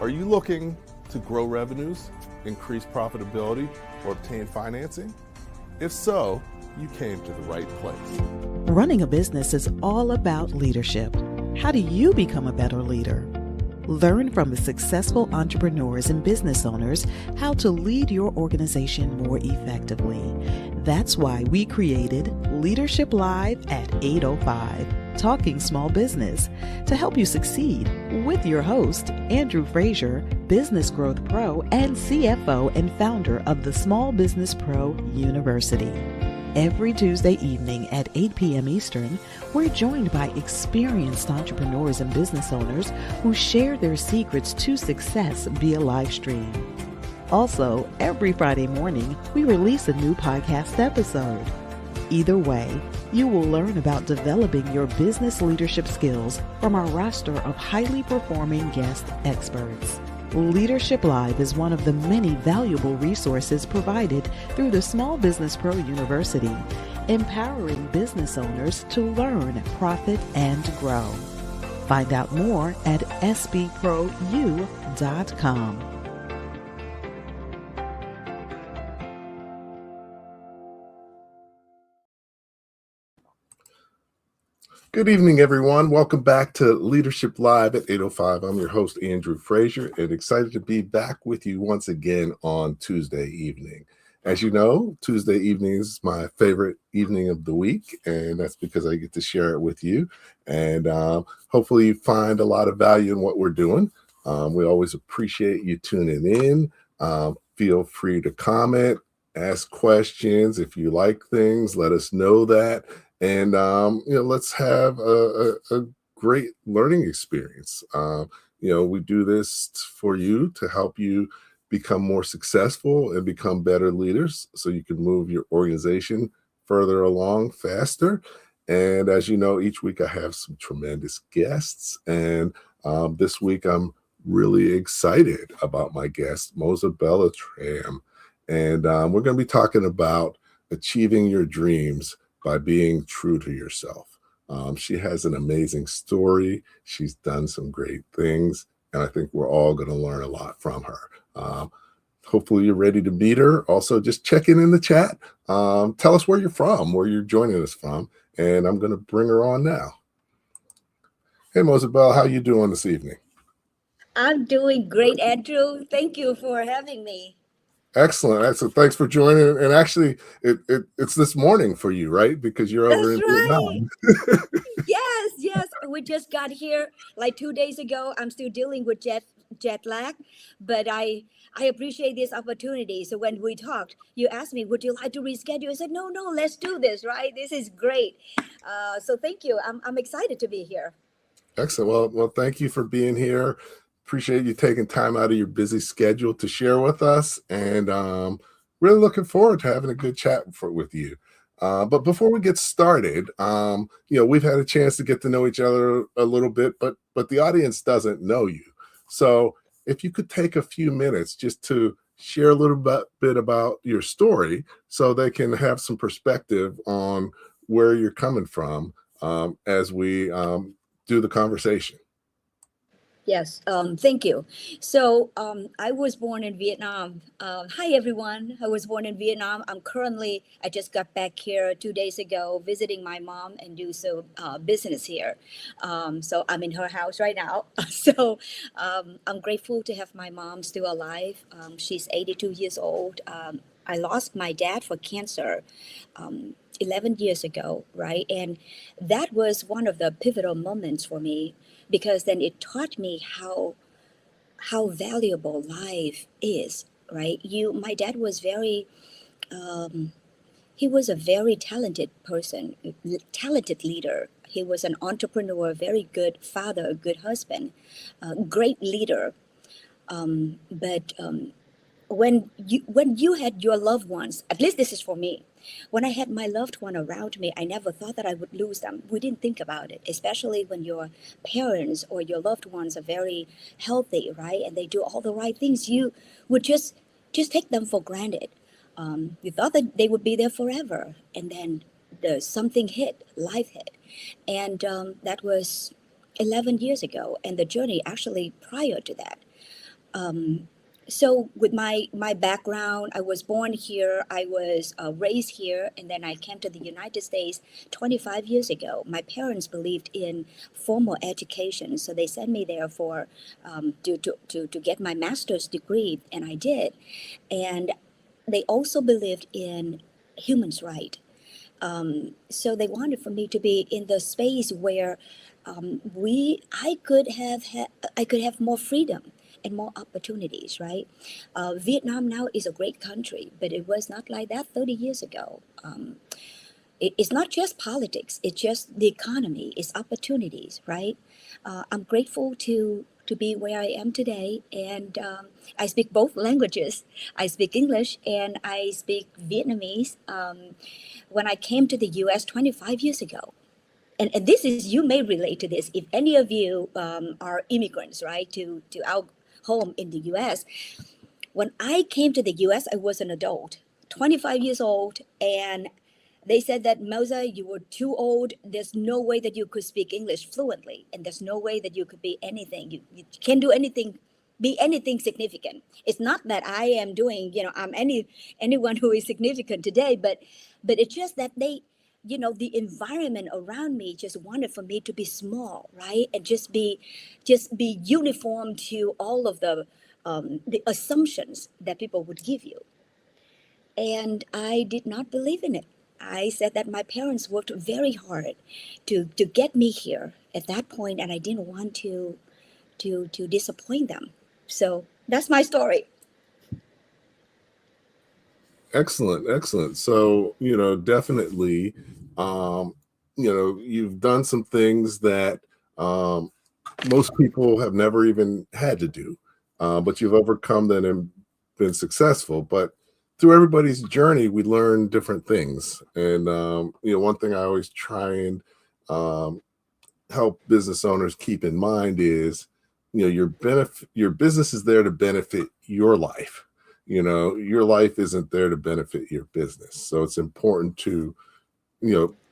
Are you looking to grow revenues, increase profitability, or obtain financing? If so, you came to the right place. Running a business is all about leadership. How do you become a better leader? Learn from the successful entrepreneurs and business owners how to lead your organization more effectively. That's why we created Leadership Live at 8:05, Talking Small Business, to help you succeed with your host, Andrew Frazier, Business Growth Pro and CFO and founder of the Small Business Pro University. Every Tuesday evening at 8 p.m. Eastern, we're joined by experienced entrepreneurs and business owners who share their secrets to success via live stream. Also, every Friday morning, we release a new podcast episode. Either way, you will learn about developing your business leadership skills from our roster of highly performing guest experts. Leadership Live is one of the many valuable resources provided through the Small Business Pro University, empowering business owners to learn, profit, and grow. Find out more at sbpro.u.com. Good evening, everyone. Welcome back to Leadership Live at 8:05. I'm your host, Andrew Frazier, and excited to be back with you once again on Tuesday evening. As you know, Tuesday evening is my favorite evening of the week, and that's because I get to share it with you. And hopefully you find a lot of value in what we're doing. We always appreciate you tuning in. Feel free to comment, ask questions. If you like things, let us know that. And, let's have a great learning experience. We do this for you to help you become more successful and become better leaders so you can move your organization further along faster. And as you know, each week I have some tremendous guests. And this week I'm really excited about my guest, Moza-Bella Tram. And we're going to be talking about achieving your dreams by being true to yourself. She has an amazing story. She's done some great things, and I think we're all going to learn a lot from her. Hopefully you're ready to meet her. Also, just check in the chat. Tell us where you're from, where you're joining us from, and I'm going to bring her on now. Hey, Moza-Bella, how you doing this evening? I'm doing great, Andrew. Thank you for having me. Excellent. Thanks for joining. And actually, it's this morning for you, right? Because you're over in Vietnam. Yes. We just got here like 2 days ago. I'm still dealing with jet lag, but I appreciate this opportunity. So when we talked, you asked me, would you like to reschedule? I said, no, let's do this, right? This is great. So thank you. I'm excited to be here. Excellent. Well, thank you for being here. Appreciate you taking time out of your busy schedule to share with us, and really looking forward to having a good chat with you. But before we get started, we've had a chance to get to know each other a little bit, but the audience doesn't know you. So if you could take a few minutes just to share a little bit about your story so they can have some perspective on where you're coming from as we do the conversation. Yes, thank you. So I was born in Vietnam. Hi, everyone. I was born in Vietnam. I just got back here 2 days ago, visiting my mom and do some business here. So I'm in her house right now. So I'm grateful to have my mom still alive. She's 82 years old. I lost my dad for cancer 11 years ago, right? And that was one of the pivotal moments for me, because then it taught me how valuable life is, right? My dad was he was a very talented person, talented leader. He was an entrepreneur, very good father, a good husband, great leader. But when you had your loved ones, at least this is for me, when I had my loved one around me, I never thought that I would lose them. We didn't think about it, especially when your parents or your loved ones are very healthy, right? And they do all the right things. You would just take them for granted. You thought that they would be there forever. And then something hit, life hit. And that was 11 years ago. And the journey actually prior to that. So with my background, I was born here, I was raised here, and then I came to the United States 25 years ago. My parents believed in formal education, so they sent me there for to get my master's degree, and I did. And they also believed in humans' right. So they wanted for me to be in the space where I could have more freedom and more opportunities, right? Vietnam now is a great country, but it was not like that 30 years ago. It's not just politics; it's just the economy, it's opportunities, right? I'm grateful to be where I am today, and I speak both languages. I speak English and I speak Vietnamese. When I came to the U.S. 25 years ago, and this is, you may relate to this if any of you are immigrants, right, to our home in the U.S. When I came to the U.S., I was an adult, 25 years old, and they said that, Moza, you were too old. There's no way that you could speak English fluently, and there's no way that you could be anything. You can't do anything, be anything significant. It's not that I am doing, I'm anyone who is significant today, but it's just that they, the environment around me just wanted for me to be small, right, and just be uniform to all of the assumptions that people would give you. And I did not believe in it. I said that my parents worked very hard to get me here at that point, and I didn't want to disappoint them. So that's my story. Excellent, excellent. So, definitely, you've done some things that um, most people have never even had to do, but you've overcome them and been successful. But through everybody's journey, we learn different things. And, one thing I always try and um, help business owners keep in mind is, your business is there to benefit your life. Your life isn't there to benefit your business. So it's important to,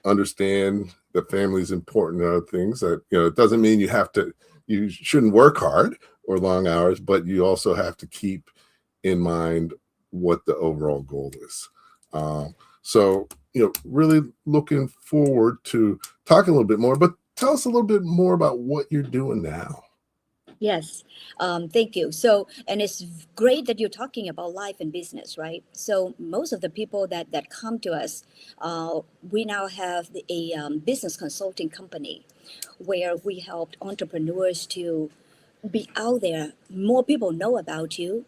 understand that family is important and other things. That, it doesn't mean you shouldn't work hard or long hours, but you also have to keep in mind what the overall goal is. So, really looking forward to talking a little bit more, but tell us a little bit more about what you're doing now. Yes, thank you. So, and it's great that you're talking about life and business, right? So, most of the people that come to us, we now have a business consulting company where we help entrepreneurs to be out there. More people know about you,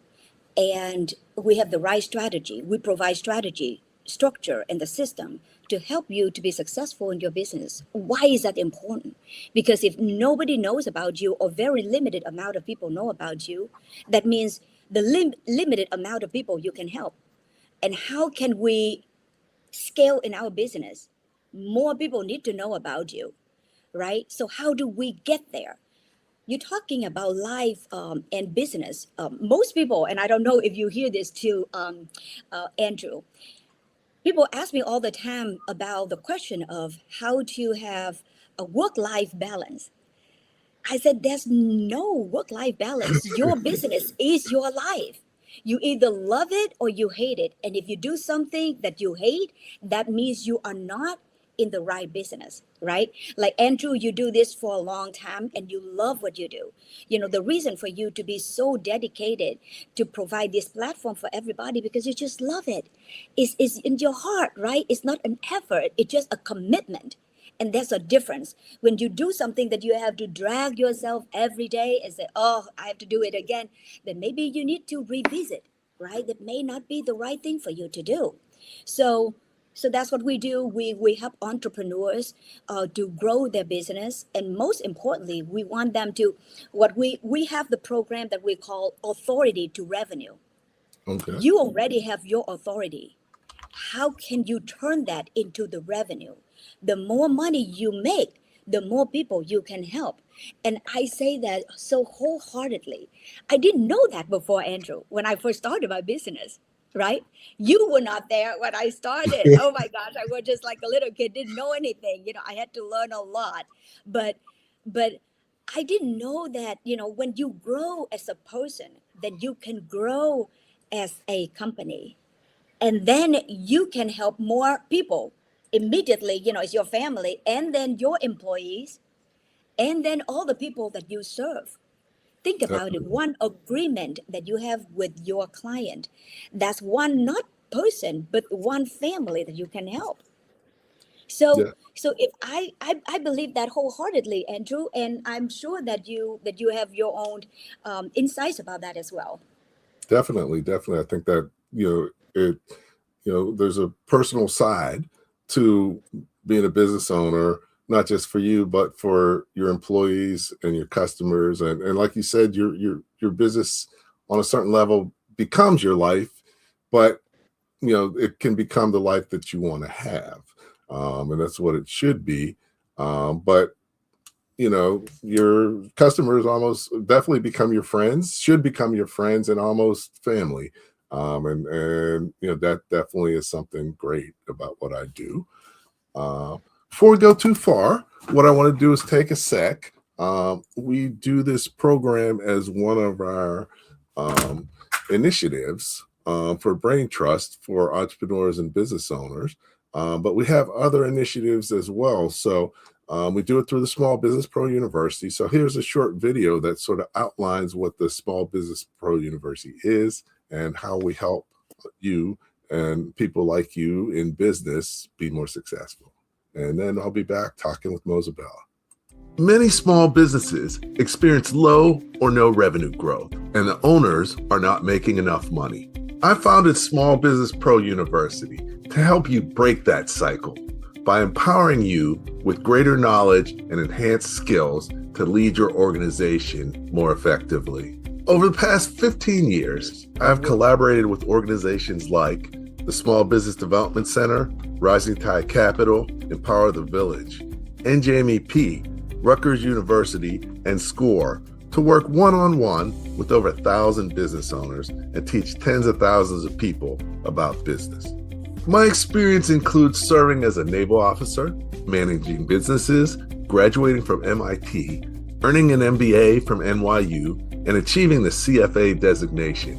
and we have the right strategy. We provide strategy, structure, and the system to help you to be successful in your business. Why is that important? Because if nobody knows about you, or very limited amount of people know about you, that means the limited amount of people you can help. And how can we scale in our business? More people need to know about you, right? So how do we get there? You're talking about life and business. Most people, and I don't know if you hear this too, Andrew, people ask me all the time about the question of how to have a work-life balance. I said, there's no work-life balance. Your business is your life. You either love it or you hate it. And if you do something that you hate, that means you are not in the right business, right? Like Andrew, you do this for a long time and you love what you do. The reason for you to be so dedicated to provide this platform for everybody, because you just love it. Is in your heart, right? It's not an effort, it's just a commitment. And there's a difference when you do something that you have to drag yourself every day and say, oh, I have to do it again. Then maybe you need to revisit, right? That may not be the right thing for you to do. So that's what we do. We help entrepreneurs to grow their business, and most importantly, we want them to, we have the program that we call authority to revenue. Okay. You already have your authority. How can you turn that into the revenue? The more money you make, the more people you can help. And I say that so wholeheartedly. I didn't know that before, Andrew, when I first started my business, right? You were not there when I started. Oh my gosh, I was just like a little kid, didn't know anything. I had to learn a lot. But I didn't know that, when you grow as a person, then you can grow as a company. And then you can help more people immediately, it's your family, and then your employees, and then all the people that you serve. Think about it. Definitely. One agreement that you have with your client, that's one not person, but one family that you can help. So Yeah. so if I believe that wholeheartedly, Andrew, and I'm sure that you have your own insights about that as well. Definitely. I think that, there's a personal side to being a business owner, not just for you, but for your employees and your customers. And like you said, your business on a certain level becomes your life, but it can become the life that you want to have. And that's what it should be. But your customers almost definitely become your friends, should become your friends, and almost family. And that definitely is something great about what I do. uh, Before we go too far, what I want to do is take a sec. We do this program as one of our um, initiatives for Brain Trust for entrepreneurs and business owners. But we have other initiatives as well. So we do it through the Small Business Pro University. So here's a short video that sort of outlines what the Small Business Pro University is and how we help you and people like you in business be more successful. And then I'll be back talking with Moza-Bella. Many small businesses experience low or no revenue growth, and the owners are not making enough money. I founded Small Business Pro University to help you break that cycle by empowering you with greater knowledge and enhanced skills to lead your organization more effectively. Over the past 15 years, I've collaborated with organizations like the Small Business Development Center, Rising Tide Capital, Empower the Village, NJMEP, Rutgers University, and SCORE to work one-on-one with over 1,000 business owners and teach tens of thousands of people about business. My experience includes serving as a naval officer, managing businesses, graduating from MIT, earning an MBA from NYU, and achieving the CFA designation,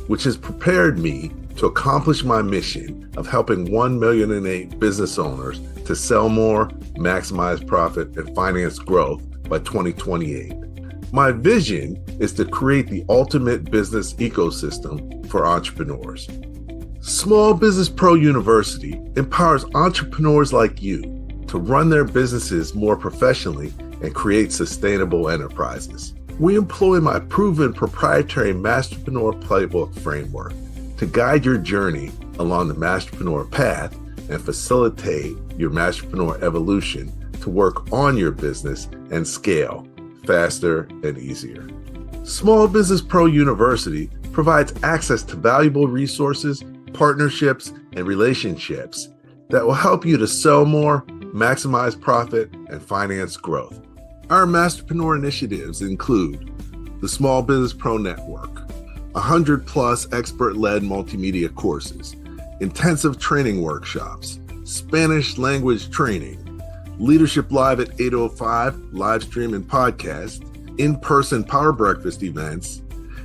which has prepared me to accomplish my mission of helping 1,000,008 business owners to sell more, maximize profit, and finance growth by 2028. My vision is to create the ultimate business ecosystem for entrepreneurs. Small Business Pro University empowers entrepreneurs like you to run their businesses more professionally and create sustainable enterprises. We employ my proven proprietary Masterpreneur Playbook framework to guide your journey along the Masterpreneur path and facilitate your Masterpreneur evolution to work on your business and scale faster and easier. Small Business Pro University provides access to valuable resources, partnerships, and relationships that will help you to sell more, maximize profit, and finance growth. Our Masterpreneur initiatives include the Small Business Pro Network, 100 plus expert-led multimedia courses, intensive training workshops, Spanish language training, Leadership Live at 8:05 live stream and podcast, in-person Power Breakfast events,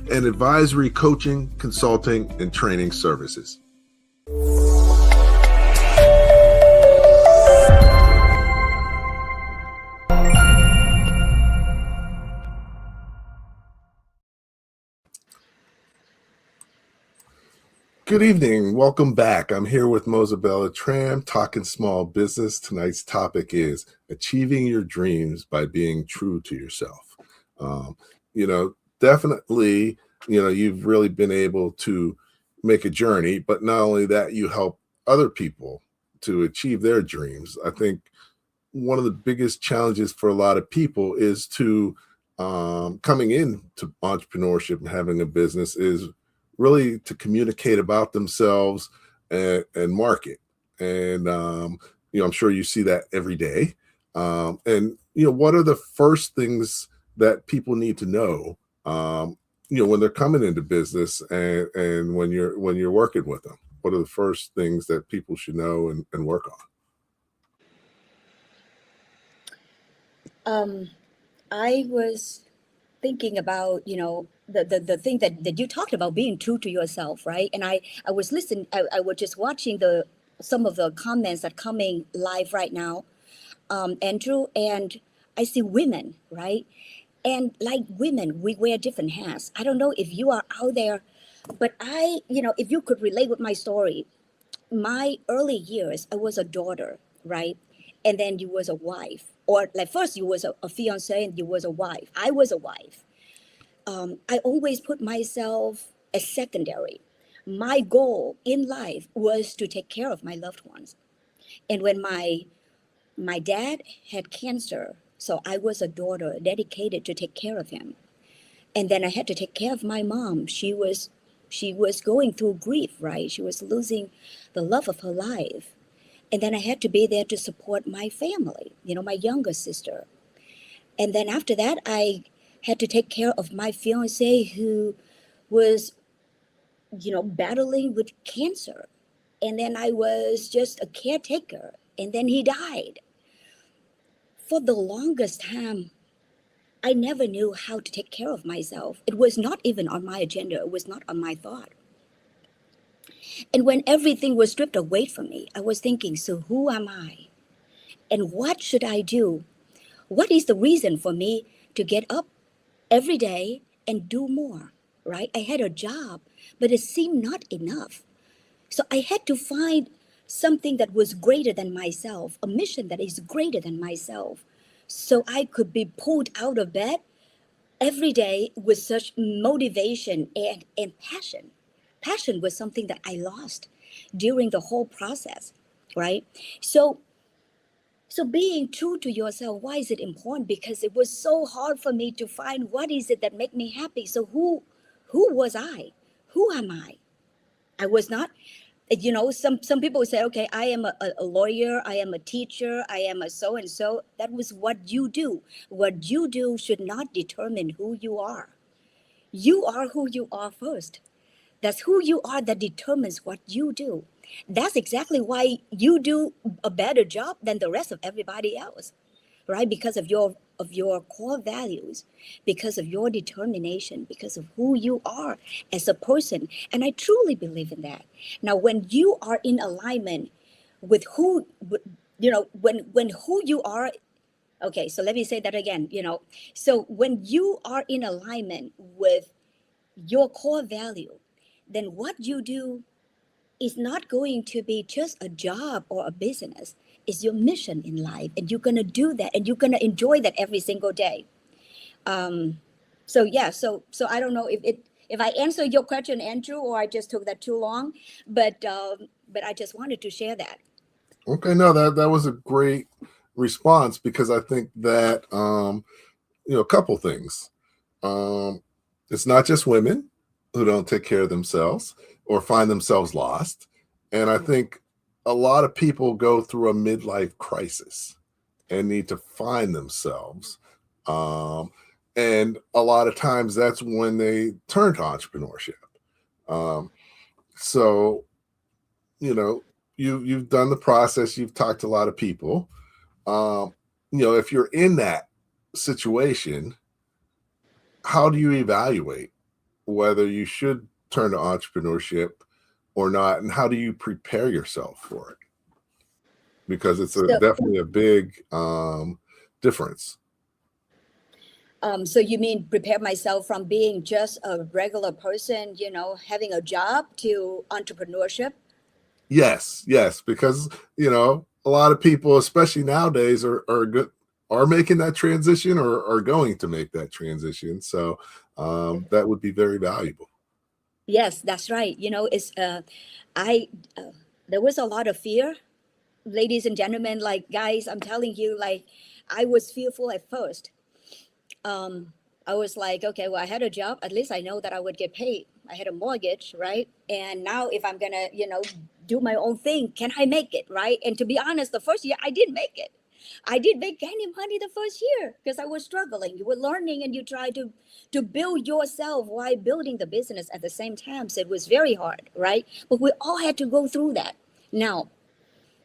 and advisory coaching, consulting, and training services. Good evening. Welcome back. I'm here with Moza-Bella Tram talking small business. Tonight's topic is achieving your dreams by being true to yourself. Definitely, you've really been able to make a journey, but not only that, you help other people to achieve their dreams. I think one of the biggest challenges for a lot of people is to coming into entrepreneurship and having a business is really to communicate about themselves and market. And, I'm sure you see that every day. What are the first things that people need to know, when they're coming into business and when you're working with them? What are the first things that people should know and work on? I was thinking about, the thing that you talked about, being true to yourself, right? And I was listening, I was just watching some of the comments that coming live right now, Andrew, and I see women, right? And like women, we wear different hats. I don't know if you are out there, but if you could relate with my story, my early years, I was a daughter, right? And then you was a wife, or like first you was a fiance and you was a wife. I was a wife. I always put myself as secondary. My goal in life was to take care of my loved ones. And when my dad had cancer, so I was a daughter dedicated to take care of him. And then I had to take care of my mom. She was going through grief, right? She was losing the love of her life. And then I had to be there to support my family, my younger sister. And then after that, I had to take care of my fiance who was, battling with cancer. And then I was just a caretaker. And then he died. For the longest time, I never knew how to take care of myself. It was not even on my agenda. It was not on my thought. And when everything was stripped away from me, I was thinking, so who am I? And what should I do? What is the reason for me to get up every day and do more, right? I had a job, but it seemed not enough. So I had to find something that was greater than myself, a mission that is greater than myself. So I could be pulled out of bed every day with such motivation and passion. Passion was something that I lost during the whole process, right? So being true to yourself, why is it important? Because it was so hard for me to find what is it that make me happy. So who was I? Who am I? I was not, some people say, okay, I am a lawyer, I am a teacher, I am a so and so. That was what you do. What you do should not determine who you are. You are who you are first. That's who you are that determines what you do. That's exactly why you do a better job than the rest of everybody else, right? Because of your core values, because of your determination, because of who you are as a person. And I truly believe in that. Now, when you are in alignment with when who you are, okay, so let me say that again, so when you are in alignment with your core value, then what you do is not going to be just a job or a business. It's your mission in life, and you're gonna do that, and you're gonna enjoy that every single day. So yeah, so I don't know if I answered your question, Andrew, or I just took that too long, but I just wanted to share that. Okay, no, that was a great response, because I think that a couple things. Um, it's not just women who don't take care of themselves or find themselves lost. And I think a lot of people go through a midlife crisis and need to find themselves. Um, and a lot of times that's when they turn to entrepreneurship. Um, so, you've done the process, you've talked to a lot of people. Um, if you're in that situation, how do you evaluate whether you should turn to entrepreneurship or not, and how do you prepare yourself for it? Because it's So, definitely a big difference. so you mean prepare myself from being just a regular person, having a job, to entrepreneurship? Yes, because a lot of people, especially nowadays, are making that transition, or are going to make that transition. So that would be very valuable. Yes, that's right. It's I there was a lot of fear, ladies and gentlemen, like guys, I'm telling you, like I was fearful at first. I was like, okay, well, I had a job. At least I know that I would get paid. I had a mortgage, right? And now if I'm gonna, do my own thing, can I make it, right? And to be honest, the first year I didn't make it. I didn't make any money the first year because I was struggling. You were learning and you try to build yourself while building the business at the same time. So it was very hard, right? But we all had to go through that. Now,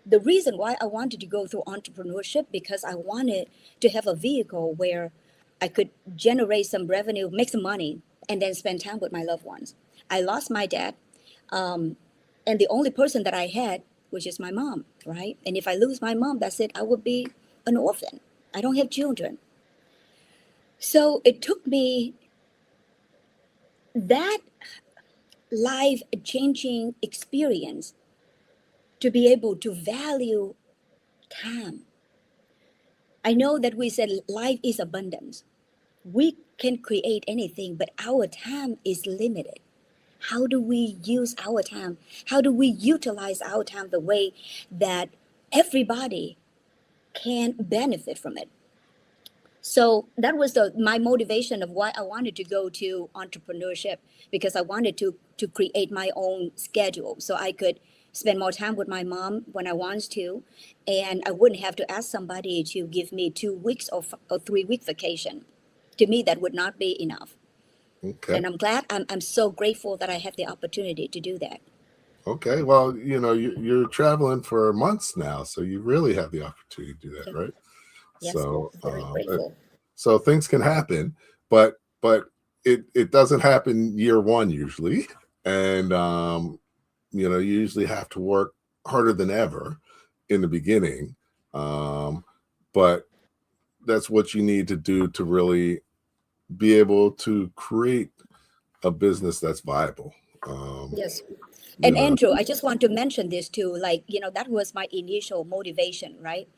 the reason why I wanted to go through entrepreneurship, because I wanted to have a vehicle where I could generate some revenue, make some money, and then spend time with my loved ones. I lost my dad, um, and the only person that I had, which is my mom, right? And if I lose my mom, that's it. I would be an orphan. I don't have children. So it took me that life changing experience to be able to value time. I know that we said life is abundance. We can create anything, but our time is limited. How do we use our time? How do we utilize our time the way that everybody can benefit from it? So that was my motivation of why I wanted to go to entrepreneurship, because I wanted to create my own schedule so I could spend more time with my mom when I wanted to, and I wouldn't have to ask somebody to give me 2 weeks or 3 week vacation. To me, that would not be enough. Okay. And I'm glad, I'm so grateful that I have the opportunity to do that. Okay. Well, you're traveling for months now, so you really have the opportunity to do that, right? Yes, So, very grateful. so things can happen, but it doesn't happen year one usually, and you usually have to work harder than ever in the beginning, but that's what you need to do to really be able to create a business that's viable. Yes. You And know, Andrew, I just want to mention this too. Like, that was my initial motivation, right?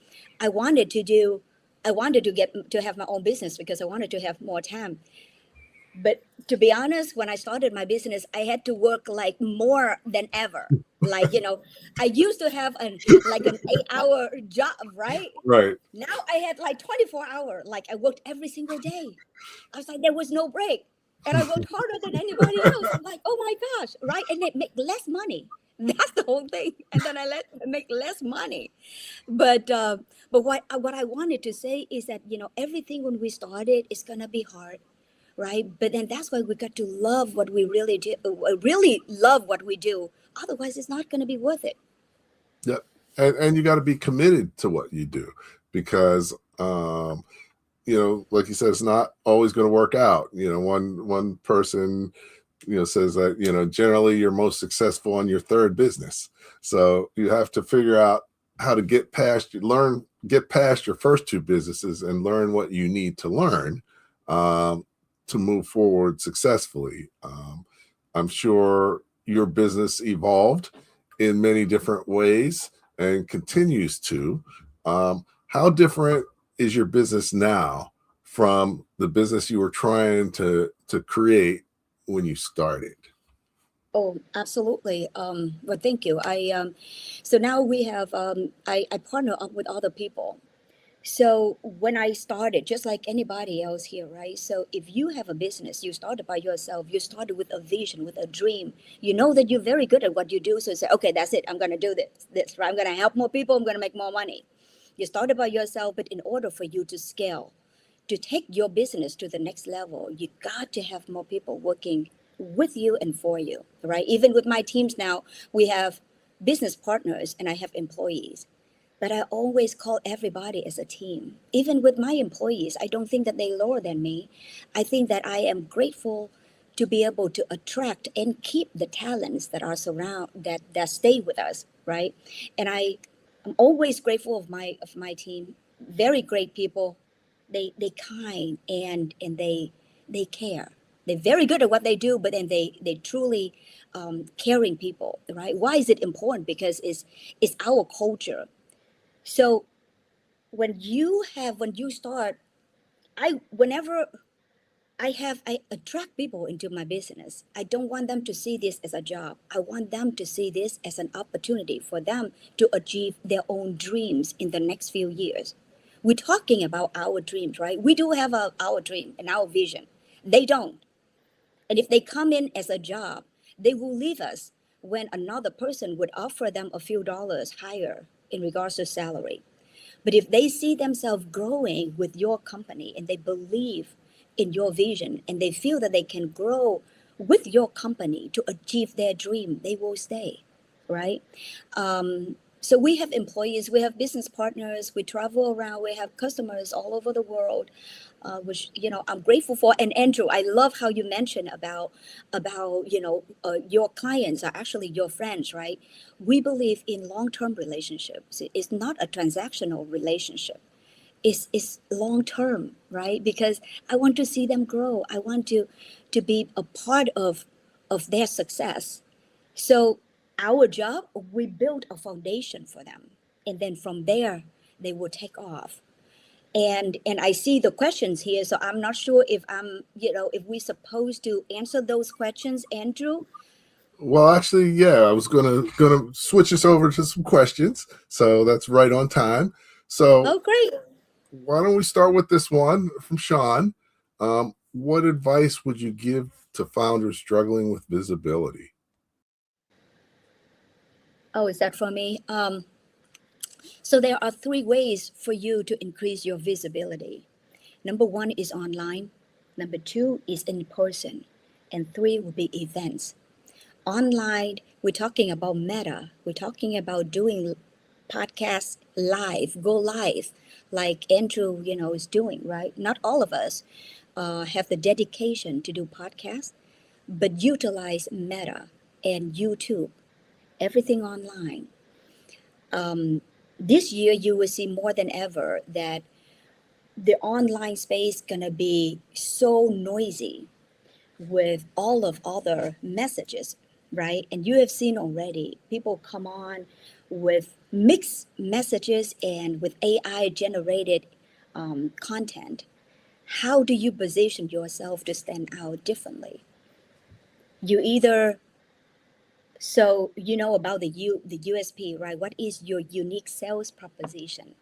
I wanted to do, I wanted to have my own business because I wanted to have more time. But to be honest, when I started my business, I had to work like more than ever. Like, I used to have an 8 hour job, right? right? Now I had like 24 hour. Like I worked every single day. I was like, there was no break. And I worked harder than anybody else. I'm like, oh my gosh, right? And they make less money. That's the whole thing. And then make less money. But what I wanted to say is that, everything when we started is gonna be hard, right? But then that's why we got to love what we really do, really love what we do. Otherwise, it's not gonna be worth it. Yep. And you got to be committed to what you do, because like you said, it's not always going to work out. One person says that generally you're most successful on your third business, so you have to figure out how to get past your first two businesses and learn what you need to learn to move forward successfully. I'm sure your business evolved in many different ways and continues to. How different is your business now from the business you were trying to create when you started? Oh, absolutely. Well, thank you. So now we have, I partner up with other people. So when I started, just like anybody else here, right? So if you have a business, you started by yourself, you started with a vision, with a dream, you know that you're very good at what you do. So you say, okay, that's it. I'm going to do this, right? I'm going to help more people. I'm going to make more money. You started by yourself, but in order for you to scale, to take your business to the next level, you got to have more people working with you and for you, right? Even with my teams now, we have business partners and I have employees. But I always call everybody as a team. Even with my employees, I don't think that they lower than me. I think that I am grateful to be able to attract and keep the talents that are that stay with us, right? And I'm always grateful of my team. Very great people. They kind and they care. They're very good at what they do, but then they truly caring people, right? Why is it important? Because it's our culture. So when you start, whenever I attract people into my business, I don't want them to see this as a job. I want them to see this as an opportunity for them to achieve their own dreams in the next few years. We're talking about our dreams, right? We do have our dream and our vision. They don't. And if they come in as a job, they will leave us when another person would offer them a few dollars higher in regards to salary. But if they see themselves growing with your company and they believe in your vision and they feel that they can grow with your company to achieve their dream, they will stay, right? So we have employees, we have business partners, we travel around, we have customers all over the world. which I'm grateful for. And Andrew, I love how you mentioned about your clients are actually your friends, right? We believe in long-term relationships. It's not a transactional relationship. It's long term, right? Because I want to see them grow. I want to be a part of their success. So our job, we build a foundation for them, and then from there they will take off. And I see the questions here, so I'm not sure if if we're supposed to answer those questions, Andrew. Well, actually, yeah, I was gonna switch us over to some questions, so that's right on time. So Oh, great. why don't we start with this one from Sean? What advice would you give to founders struggling with visibility? Oh, is that for me? So there are three ways for you to increase your visibility. Number one is online. Number two is in person. And three will be events. Online, we're talking about Meta. We're talking about doing podcasts live, go live, like Andrew, is doing, right? Not all of us have the dedication to do podcasts, but utilize Meta and YouTube, everything online. This year, you will see more than ever that the online space gonna be so noisy with all of other messages, right? And you have seen already people come on with mixed messages and with AI generated content. How do you position yourself to stand out differently? You either so you know about the USP, right? What is your unique sales proposition?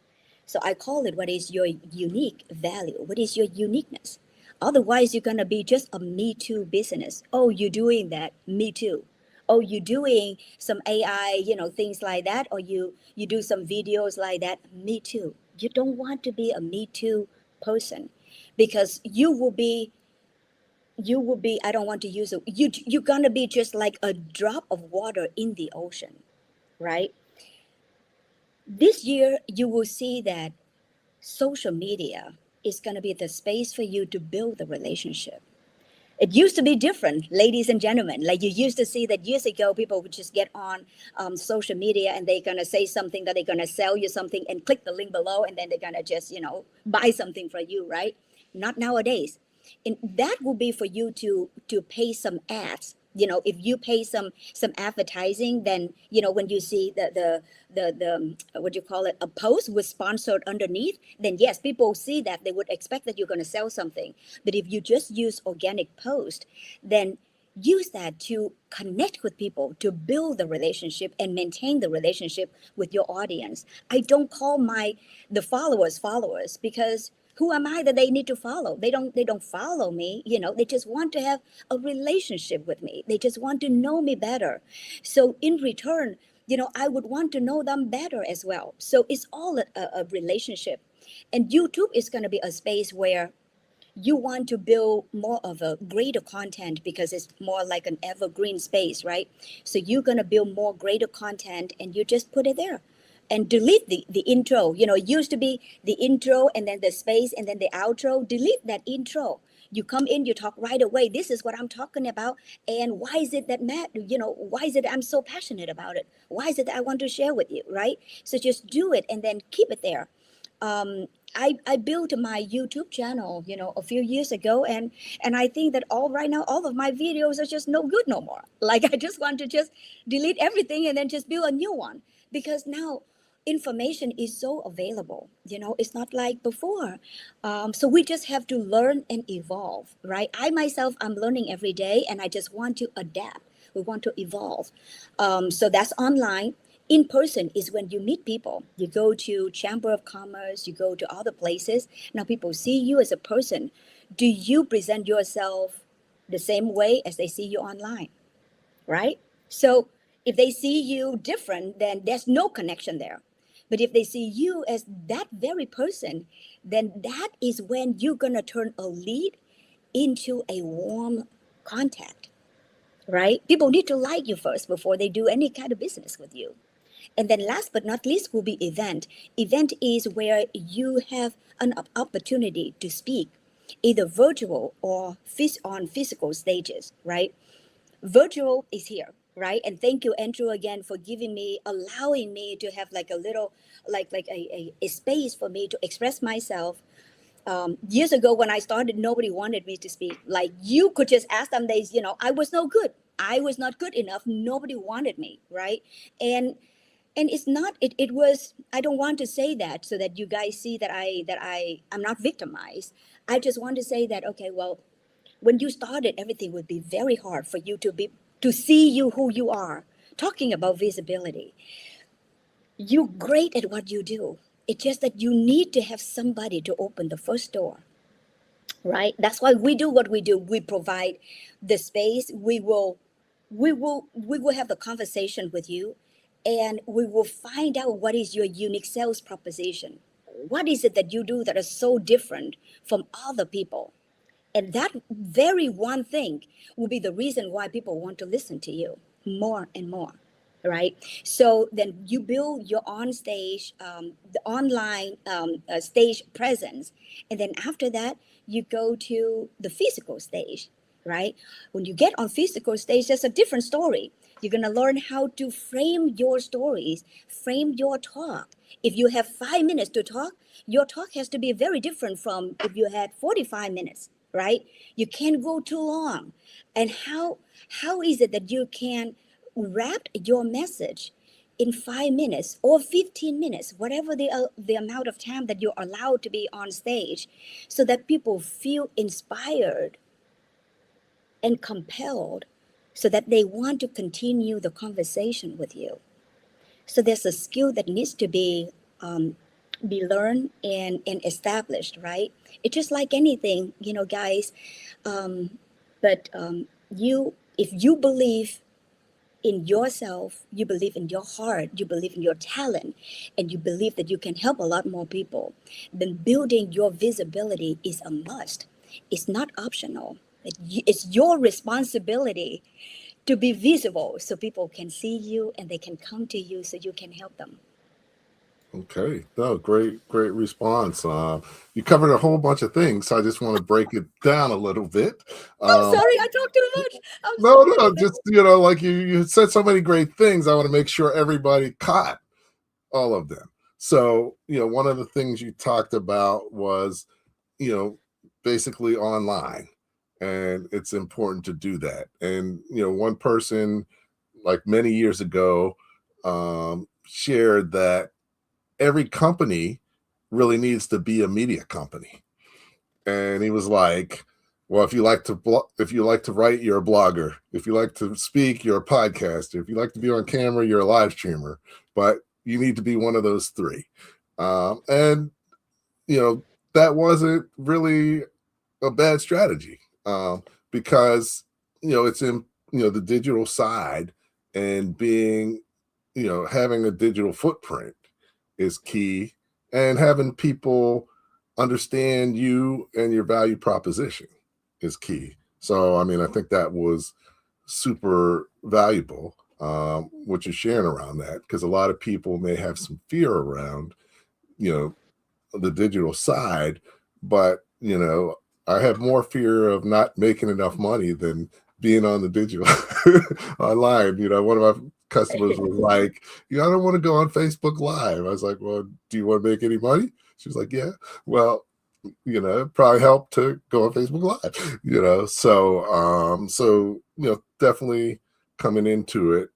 So I call it, what is your unique value? What is your uniqueness? Otherwise, you're gonna be just a me too business. Oh, you're doing that, me too. Oh, you're doing some AI, things like that, or you do some videos like that, me too. You don't want to be a me too person, because you will be, I don't want to use it, you're gonna be just like a drop of water in the ocean, right? This year you will see that social media is going to be the space for you to build the relationship. It used to be different, ladies and gentlemen. Like, you used to see that years ago, people would just get on social media and they're going to say something, that they're going to sell you something, and click the link below, and then they're going to just, buy something for you, right? Not nowadays. And that will be for you to pay some ads. If you pay some advertising, then when you see the what do you call it, a post with sponsored underneath, then yes, people see that, they would expect that you're going to sell something. But if you just use organic post, then use that to connect with people, to build the relationship and maintain the relationship with your audience. I don't call the followers, because who am I that they need to follow? They don't follow me. They just want to have a relationship with me. They just want to know me better. So in return, I would want to know them better as well. So it's all a relationship. And YouTube is going to be a space where you want to build more of a greater content, because it's more like an evergreen space, right? So you're going to build more greater content, and you just put it there and delete the intro. It used to be the intro and then the space and then the outro. Delete that intro. You come in, you talk right away. This is what I'm talking about. And why is it that why is it I'm so passionate about it? Why is it that I want to share with you, right? So just do it and then keep it there. I built my YouTube channel, a few years ago, and I think that right now all of my videos are just no good no more. Like, I just want to just delete everything and then just build a new one, because now information is so available. It's not like before. So we just have to learn and evolve, right? I myself, I'm learning every day, and I just want to adapt. We want to evolve. So that's online. In person is when you meet people. You go to Chamber of Commerce, you go to other places. Now people see you as a person. Do you present yourself the same way as they see you online, right? So if they see you different, then there's no connection there. But if they see you as that very person, then that is when you're going to turn a lead into a warm contact, right? People need to like you first before they do any kind of business with you. And then last but not least will be event. Event is where you have an opportunity to speak. either virtual or on physical stages, right? Virtual is here, right? And thank you, Andrew, again for giving me, allowing me to have like a little, like a space for me to express myself. Years ago when I started, nobody wanted me to speak. Like you could just ask them, I was no good. I was not good enough. Nobody wanted me, right? And it's not, it was, I don't want to say that so that you guys see that I'm not victimized. I just want to say that, okay, well, when you started, everything would be very hard for you to see you who you are. Talking about visibility, you're great at what you do. It's just that you need to have somebody to open the first door, right? That's why we do what we do. We provide the space. We will have the conversation with you, and we will find out what is your unique sales proposition. What is it that you do that is so different from other people? And that very one thing will be the reason why people want to listen to you more and more, right? So then you build your on stage, the online stage presence. And then after that, you go to the physical stage, right? When you get on physical stage, that's a different story. You're going to learn how to frame your stories, frame your talk. If you have 5 minutes to talk, your talk has to be very different from if you had 45 minutes, right? You can't go too long. And how is it that you can wrap your message in 5 minutes or 15 minutes, whatever the amount of time that you're allowed to be on stage, so that people feel inspired and compelled, so that they want to continue the conversation with you. So there's a skill that needs to be learned and established, right? It's just like anything, guys. But if you believe in yourself, you believe in your heart, you believe in your talent, and you believe that you can help a lot more people, then building your visibility is a must. It's not optional. It's your responsibility to be visible so people can see you and they can come to you so you can help them. Okay, no, great response. You covered a whole bunch of things, so I just want to break it down a little bit. I'm sorry, I talked too much. I'm No, sorry. no, just like you said so many great things. I want to make sure everybody caught all of them. So, one of the things you talked about was, basically online, and it's important to do that. And one person, like many years ago, shared that every company really needs to be a media company. And he was like, well, if you like to write, you're a blogger. If you like to speak, you're a podcaster. If you like to be on camera, you're a live streamer. But you need to be one of those three. And that wasn't really a bad strategy, because it's in the digital side, and being having a digital footprint is key, and having people understand you and your value proposition is key. So, I think that was super valuable, what you're sharing around that, because a lot of people may have some fear around, the digital side, but, I have more fear of not making enough money than being on the digital online. One of my customers was like, I don't want to go on Facebook Live. I was like, well, do you want to make any money? She was like, yeah. Well, it probably helped to go on Facebook Live, so definitely coming into it,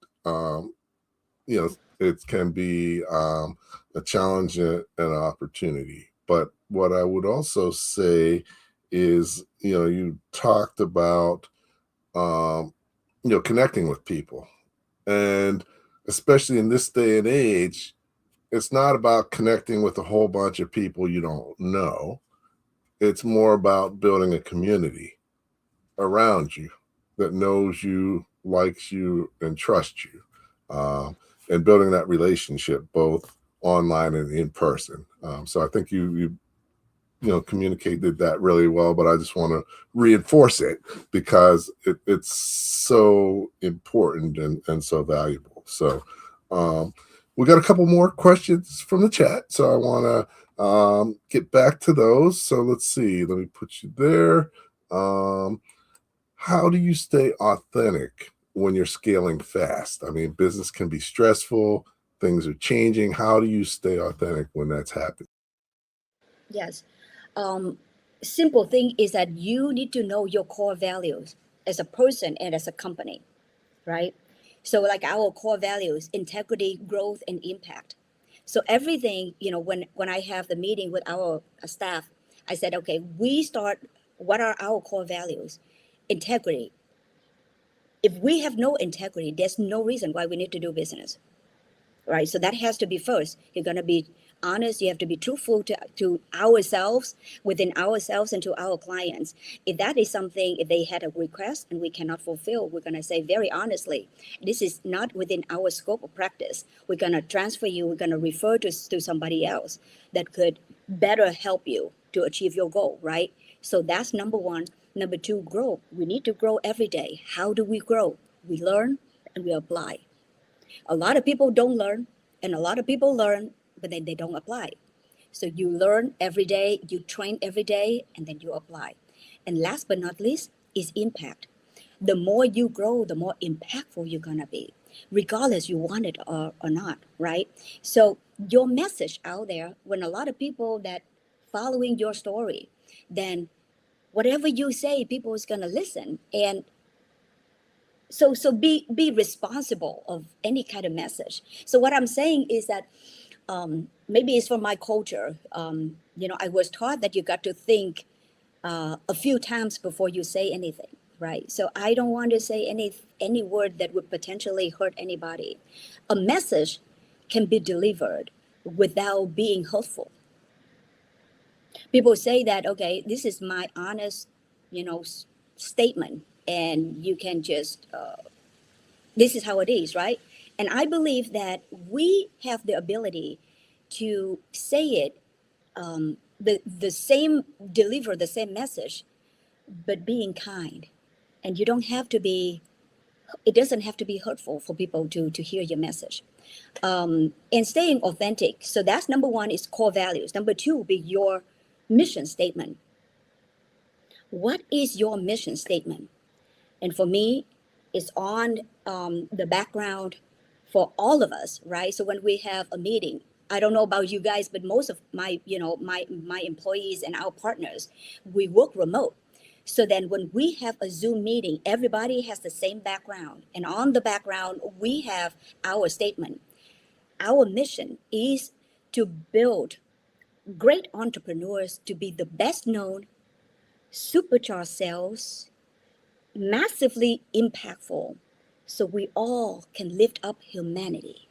it can be a challenge and an opportunity. But what I would also say is, you talked about, connecting with people. And especially in this day and age, it's not about connecting with a whole bunch of people you don't know. It's more about building a community around you that knows you, likes you, and trusts you, and building that relationship both online and in person. So I think you communicated that really well, but I just want to reinforce it because it's so important and so valuable. So we got a couple more questions from the chat, so I want to Get back to those. So let's see. Let me put you there. How do you stay authentic when you're scaling fast? I mean, business can be stressful, things are changing. How do you stay authentic when that's happening? Yes. Um, Simple thing is that you need to know your core values as a person and as a company, right? So like our core values, integrity, growth, and impact. So everything, when I have the meeting with our staff, I said, okay, we start, what are our core values? Integrity. If we have no integrity, there's no reason why we need to do business, right? So that has to be first. You're going to be honest. You have to be truthful to ourselves, within ourselves, and to our clients. If that is something, if they had a request and we cannot fulfill, we're going to say very honestly, this is not within our scope of practice. We're going to transfer you. We're going to refer to somebody else that could better help you to achieve your goal, right? So that's number one. Number two, grow. We need to grow every day. How do we grow? We learn and we apply. A lot of people don't learn, and a lot of people learn, but then they don't apply. So you learn every day, you train every day, and then you apply. And last but not least is impact. The more you grow, the more impactful you're gonna be, regardless you want it or not, right? So your message out there, when a lot of people that following your story, then whatever you say, people is gonna listen. And so be responsible of any kind of message. So what I'm saying is that maybe it's from my culture. I was taught that you got to think a few times before you say anything, right? So I don't want to say any word that would potentially hurt anybody. A message can be delivered without being hurtful. People say that, okay, this is my honest, statement, and you can just this is how it is, right? And I believe that we have the ability to say it, the same, deliver the same message, but being kind. And you don't have to be, it doesn't have to be hurtful for people to hear your message. And staying authentic. So that's number one is core values. Number two will be your mission statement. What is your mission statement? And for me, it's on the background for all of us, right? So when we have a meeting, I don't know about you guys, but most of my employees and our partners, we work remote. So then when we have a Zoom meeting, everybody has the same background. And on the background, we have our statement. Our mission is to build great entrepreneurs to be the best known, supercharge sales, massively impactful, so we all can lift up humanity.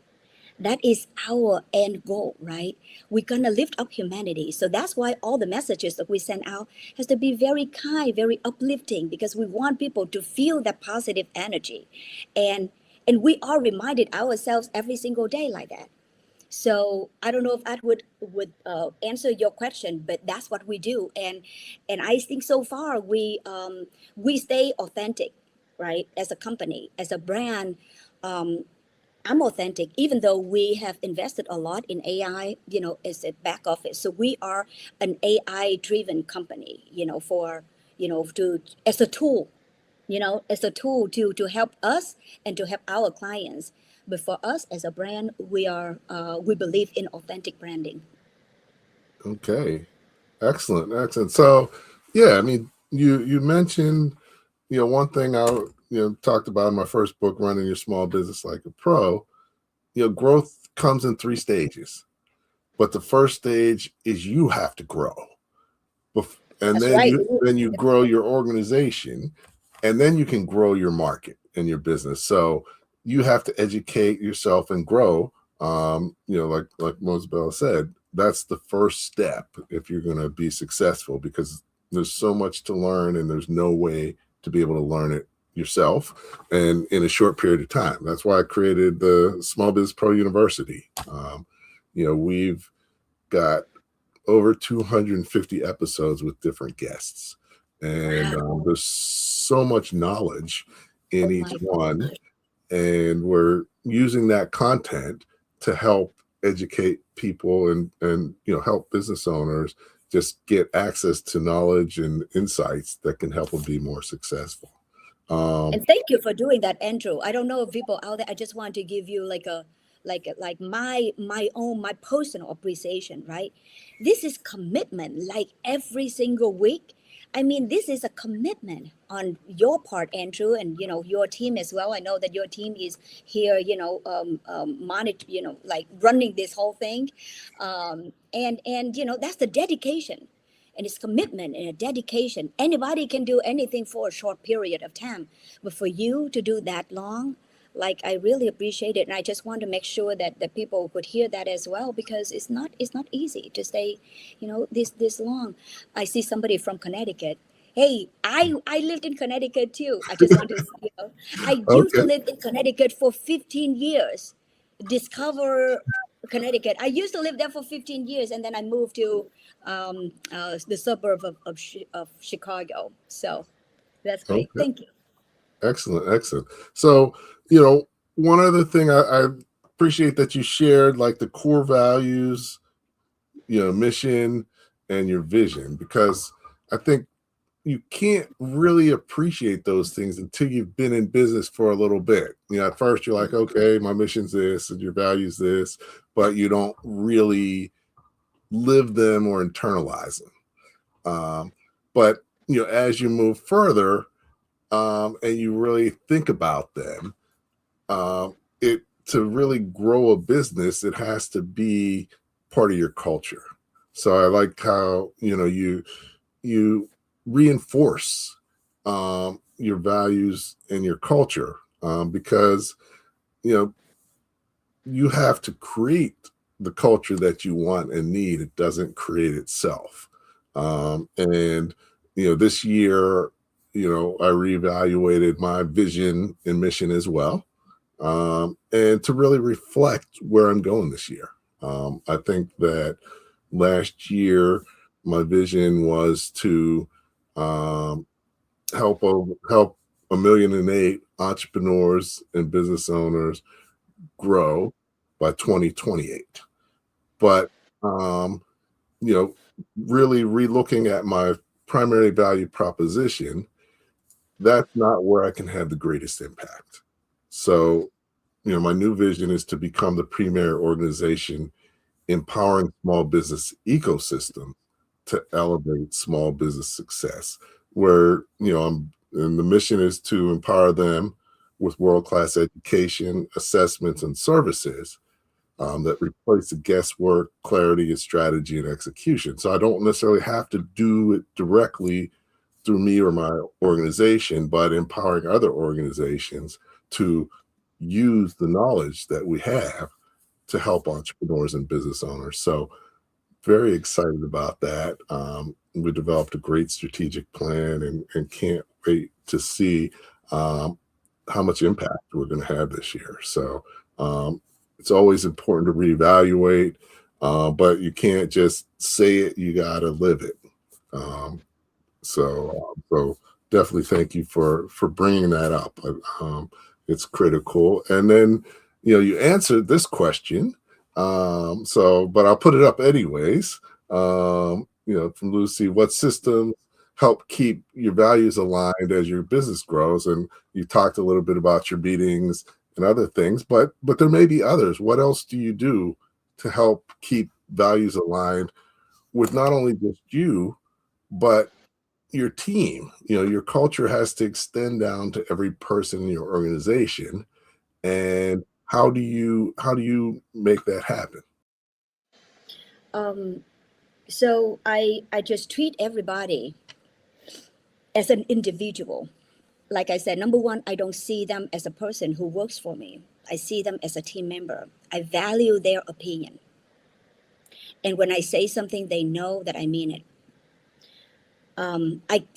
That is our end goal, right? We're gonna lift up humanity. So that's why all the messages that we send out has to be very kind, very uplifting, because we want people to feel that positive energy. And we are reminded ourselves every single day like that. So I don't know if that would answer your question, but that's what we do. And I think so far we stay authentic, right? As a company, as a brand, I'm authentic, even though we have invested a lot in AI, as a back office. So we are an AI driven company, for, to, as a tool to help us and to help our clients. But for us as a brand, we believe in authentic branding. Okay. Excellent. Excellent. So, yeah, I mean, you mentioned, one thing I, talked about in my first book, Running Your Small Business Like a Pro, growth comes in three stages. But the first stage is you have to grow. And That's then right. you grow your organization, and then you can grow your market and your business. So you have to educate yourself and grow. Like Moza-Bella said, that's the first step if you're going to be successful, because there's so much to learn and there's no way to be able to learn it yourself and in a short period of time. That's why I created the Small Business Pro University. We've got over 250 episodes with different guests, and Wow. there's so much knowledge in Oh each my one, gosh. and we're using that content to help educate people and help business owners just get access to knowledge and insights that can help them be more successful. And thank you for doing that, Andrew. I don't know if people out there. I just want to give you like my personal appreciation, right? This is commitment, like every single week. I mean, this is a commitment on your part, Andrew, and your team as well. I know that your team is here, monitor, like running this whole thing, and that's the dedication, and it's commitment and a dedication. Anybody can do anything for a short period of time, but for you to do that long, like, I really appreciate it, and I just want to make sure that the people could hear that as well, because it's not easy to stay, this long. I see somebody from Connecticut. Hey, I lived in Connecticut too. I just want to, I used to Okay. live in Connecticut for 15 years. Discover Connecticut. I used to live there for 15 years, and then I moved to the suburb of Chicago. So that's great. Okay. Thank you. Excellent. Excellent. So, one other thing I appreciate that you shared, like the core values, mission and your vision, because I think you can't really appreciate those things until you've been in business for a little bit. At first you're like, okay, my mission's this and your value's this, but you don't really live them or internalize them. But as you move further, and you really think about them, it to really grow a business, it has to be part of your culture. So I like how you reinforce your values and your culture, because you have to create the culture that you want and need. It doesn't create itself. And this year, I reevaluated my vision and mission as well, and to really reflect where I'm going this year. I think that last year my vision was to um, help 1,000,008 entrepreneurs and business owners grow by 2028. But um, you know, really relooking at my primary value proposition, that's not where I can have the greatest impact. So, my new vision is to become the premier organization empowering small business ecosystem to elevate small business success. Where, and the mission is to empower them with world-class education, assessments, and services that replace the guesswork, clarity, and strategy and execution. So I don't necessarily have to do it directly through me or my organization, but empowering other organizations to use the knowledge that we have to help entrepreneurs and business owners. So very excited about that. We developed a great strategic plan and can't wait to see how much impact we're going to have this year. So it's always important to reevaluate, but you can't just say it, you got to live it. So definitely thank you for bringing that up. It's critical. And then you answered this question, but I'll put it up anyways. From Lucy, what systems help keep your values aligned as your business grows? And you talked a little bit about your meetings and other things, but there may be others. What else do you do to help keep values aligned with not only just you, but your team? Your culture has to extend down to every person in your organization. And how do you make that happen? So I just treat everybody as an individual. Like I said, number one, I don't see them as a person who works for me. I see them as a team member. I value their opinion. And when I say something, they know that I mean it.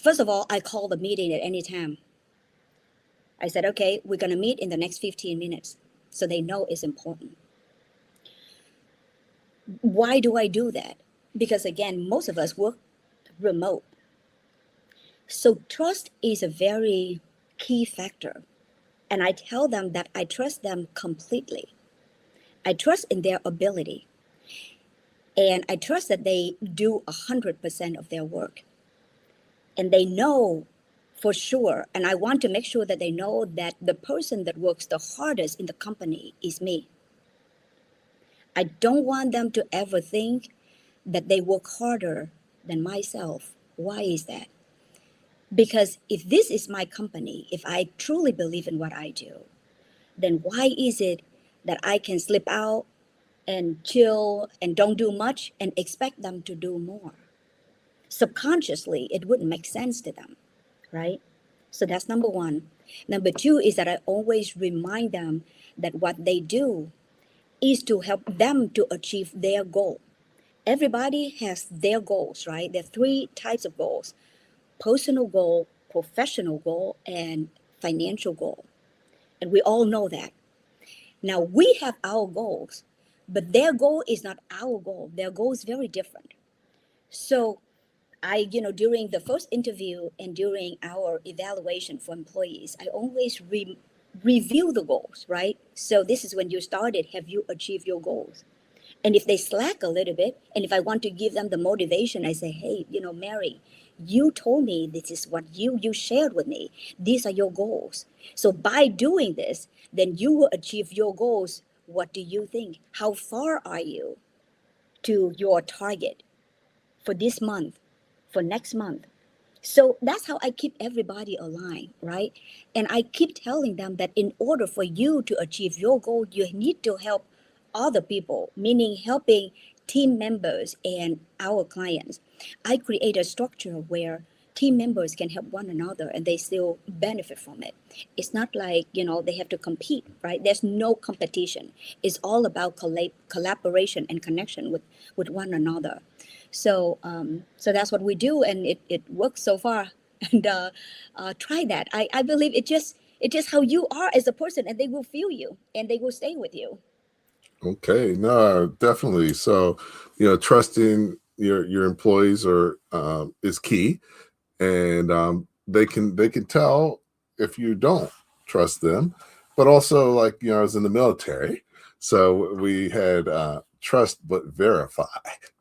First of all, I call the meeting at any time. I said, okay, we're going to meet in the next 15 minutes. So they know it's important. Why do I do that? Because again, most of us work remote. So trust is a very key factor. And I tell them that I trust them completely. I trust in their ability. And I trust that they do 100% of their work. And they know for sure, and I want to make sure that they know that the person that works the hardest in the company is me. I don't want them to ever think that they work harder than myself. Why is that? Because if this is my company, if I truly believe in what I do, then why is it that I can slip out and chill and don't do much and expect them to do more? Subconsciously, it wouldn't make sense to them, right? So that's number one. Number two is that I always remind them that what they do is to help them to achieve their goal. Everybody has their goals, right? There are three types of goals: personal goal, professional goal, and financial goal. And we all know that. Now we have our goals, but their goal is not our goal. Their goal is very different. So during the first interview and during our evaluation for employees, I always review the goals, right? So this is when you started. Have you achieved your goals? And if they slack a little bit, and if I want to give them the motivation, I say, hey, Mary, you told me this is what you shared with me. These are your goals. So by doing this, then you will achieve your goals. What do you think? How far are you to your target for this month, for next month? So that's how I keep everybody aligned, right? And I keep telling them that in order for you to achieve your goal, you need to help other people, meaning helping team members and our clients. I create a structure where team members can help one another and they still benefit from it. It's not like, they have to compete, right? There's no competition. It's all about collaboration and connection with one another. So that's what we do, and it works so far. And try that. I believe it's just how you are as a person, and they will feel you and they will stay with you. Okay, no, definitely. So, trusting your employees is key, and they can tell if you don't trust them. But also, like, I was in the military, so we had trust but verify.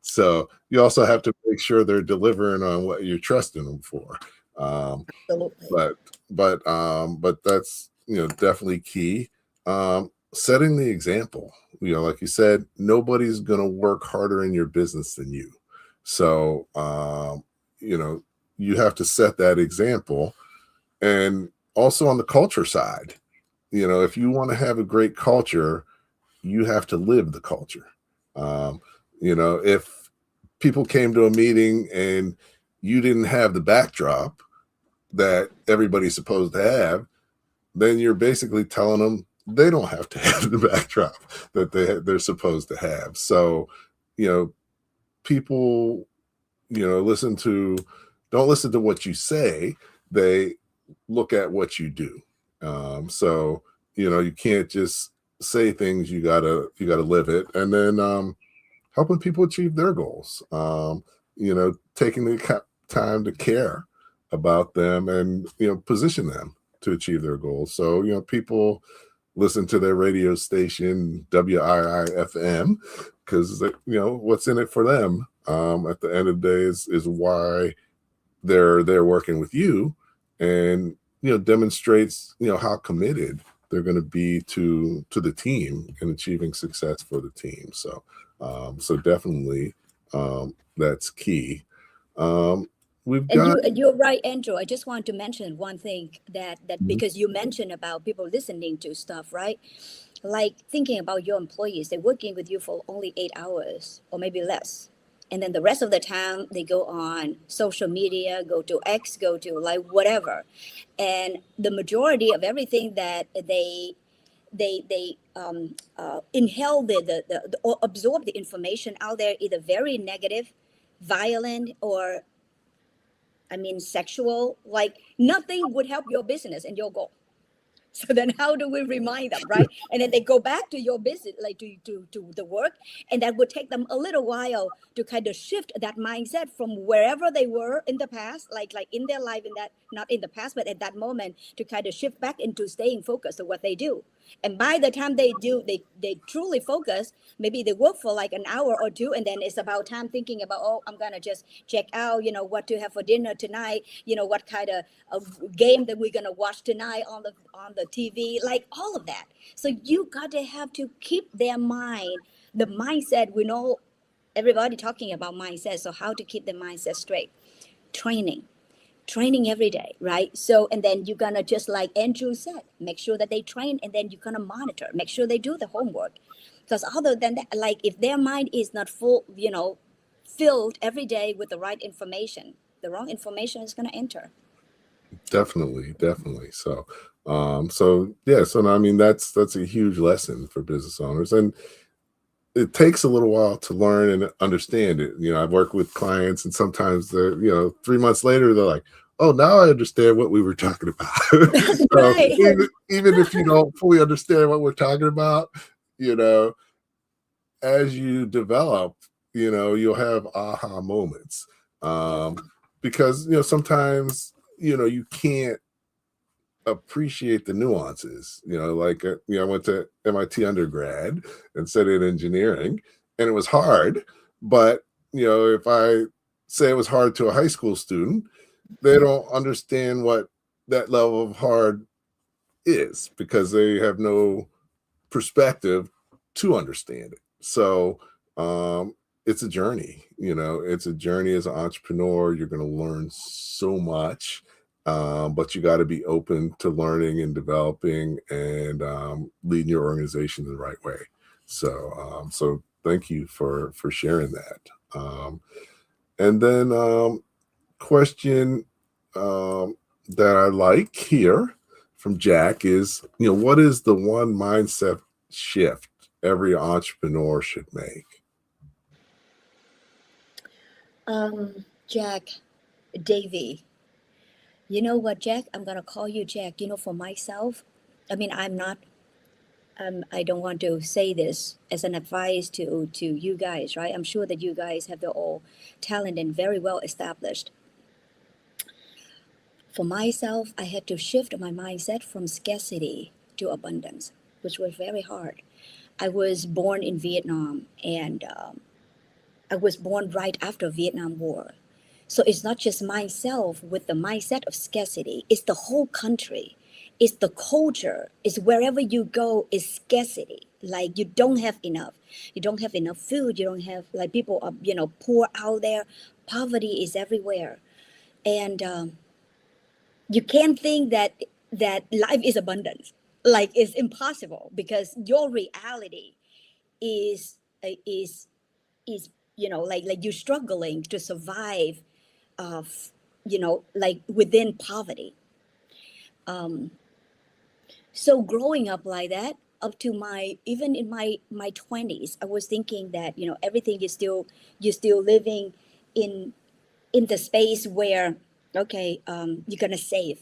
So you also have to make sure they're delivering on what you're trusting them for. Absolutely. But that's definitely key. Setting the example. Like you said, nobody's going to work harder in your business than you. So you have to set that example. And also on the culture side, if you want to have a great culture, you have to live the culture. If people came to a meeting and you didn't have the backdrop that everybody's supposed to have, then you're basically telling them they don't have to have the backdrop that they're supposed to have. So, people, don't listen to what you say. They look at what you do. So, you can't just say things. You gotta live it. And then helping people achieve their goals. Taking the time to care about them and position them to achieve their goals. So people listen to their radio station WIIFM because what's in it for them. At the end of the day is why they're working with you, and demonstrates how committed they're going to be to the team and achieving success for the team. So definitely that's key. We've got You're right, Andrew. I just want to mention one thing that Mhm. because you mentioned about people listening to stuff, right? Like thinking about your employees, they're working with you for only 8 hours or maybe less. And then the rest of the time they go on social media, go to X, go to like whatever. And the majority of everything that they inhale or absorb the information out there, either very negative, violent, or sexual, like nothing would help your business and your goal. So then how do we remind them, right? And then they go back to your business, like to the work. And that would take them a little while to kind of shift that mindset from wherever they were in the past, like in their life, in that, not in the past, but at that moment, to kind of shift back into staying focused on what they do. And by the time they do, they truly focus, maybe they work for like an hour or two, and then it's about time thinking about, oh, I'm gonna just check out, what to have for dinner tonight, what kind of game that we're gonna watch tonight on the TV, like all of that. So you got to have to keep their mind, the mindset. We know everybody talking about mindset. So how to keep the mindset straight? Training every day, right? So, and then you're gonna, just like Andrew said, make sure that they train, and then you're gonna monitor, make sure they do the homework. Because other than that, like if their mind is not full, filled every day with the right information, the wrong information is gonna enter. Definitely. So yeah, so I mean that's a huge lesson for business owners, and it takes a little while to learn and understand it. I've worked with clients, and sometimes they're, 3 months later, they're like, oh, now I understand what we were talking about. So Right. even if you don't fully understand what we're talking about, as you develop, you'll have aha moments. Because, sometimes, you can't appreciate the nuances. Like I went to MIT undergrad and studied engineering, and it was hard. But if I say it was hard to a high school student, they don't understand what that level of hard is, because they have no perspective to understand it. So it's a journey. It's a journey as an entrepreneur. You're going to learn so much. But you got to be open to learning and developing, and leading your organization in the right way. So thank you for sharing that. And then question that I like here from Jack is, what is the one mindset shift every entrepreneur should make? Jack, Davey. You know what, Jack? I'm gonna call you Jack. For myself, I mean, I'm not. I don't want to say this as an advice to you guys, right? I'm sure that you guys have the all talent and very well established. For myself, I had to shift my mindset from scarcity to abundance, which was very hard. I was born in Vietnam, and I was born right after Vietnam War. So it's not just myself with the mindset of scarcity, it's the whole country, it's the culture, it's wherever you go is scarcity. Like you don't have enough. You don't have enough food, you don't have, like, people are, poor out there. Poverty is everywhere. And you can't think that life is abundance. Like it's impossible, because your reality is is like you're struggling to survive, like within poverty. So growing up like that, up to even in my 20s, I was thinking that everything is still, you're still living in the space where, okay, you're gonna save,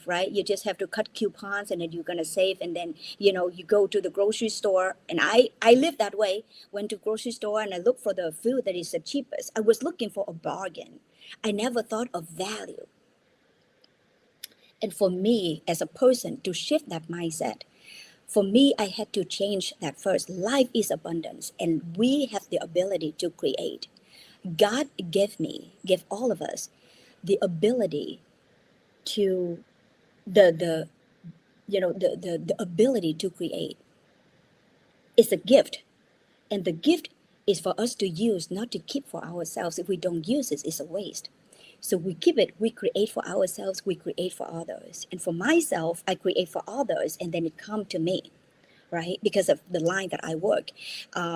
right? You just have to cut coupons, and then you're gonna save, and then you go to the grocery store, and I live that way. Went to grocery store, and I look for the food that is the cheapest. I was looking for a bargain. I never thought of value. And for me as a person to shift that mindset, for me, I had to change that first. Life is abundance, and we have the ability to create. God gave all of us the ability to the ability to create. It's a gift, and the gift is for us to use, not to keep for ourselves. If we don't use it, it's a waste. So we keep it, we create for ourselves, we create for others. And for myself, I create for others, and then it come to me, right? Because of the line that I work.